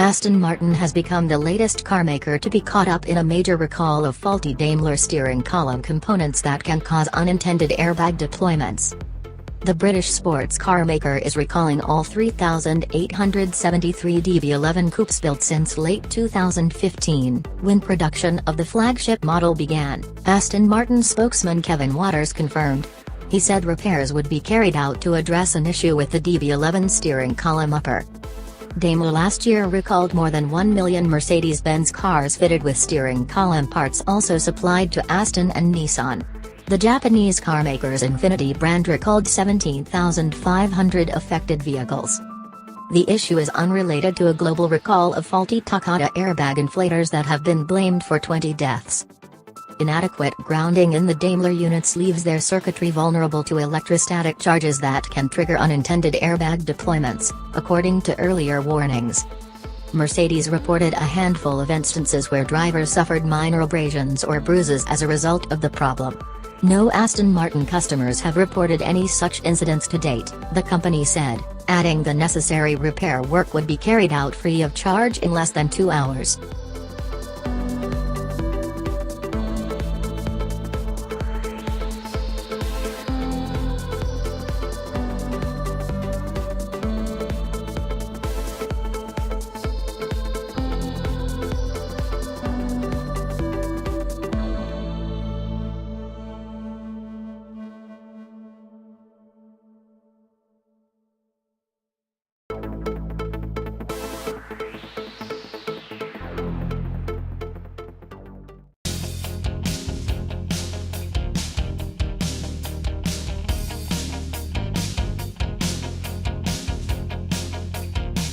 Aston Martin has become the latest carmaker to be caught up in a major recall of faulty Daimler steering column components that can cause unintended airbag deployments. The British sports car maker is recalling all 3,873 DB11 coupes built since late 2015, when production of the flagship model began, Aston Martin spokesman Kevin Waters confirmed. He said repairs would be carried out to address an issue with the DB11 steering column upper. Daimler last year recalled more than 1 million Mercedes-Benz cars fitted with steering column parts also supplied to Aston and Nissan. The Japanese carmaker's Infiniti brand recalled 17,500 affected vehicles. The issue is unrelated to a global recall of faulty Takata airbag inflators that have been blamed for 20 deaths. Inadequate grounding in the Daimler units leaves their circuitry vulnerable to electrostatic charges that can trigger unintended airbag deployments, according to earlier warnings. Mercedes reported a handful of instances where drivers suffered minor abrasions or bruises as a result of the problem. No Aston Martin customers have reported any such incidents to date, the company said, adding the necessary repair work would be carried out free of charge in less than 2 hours.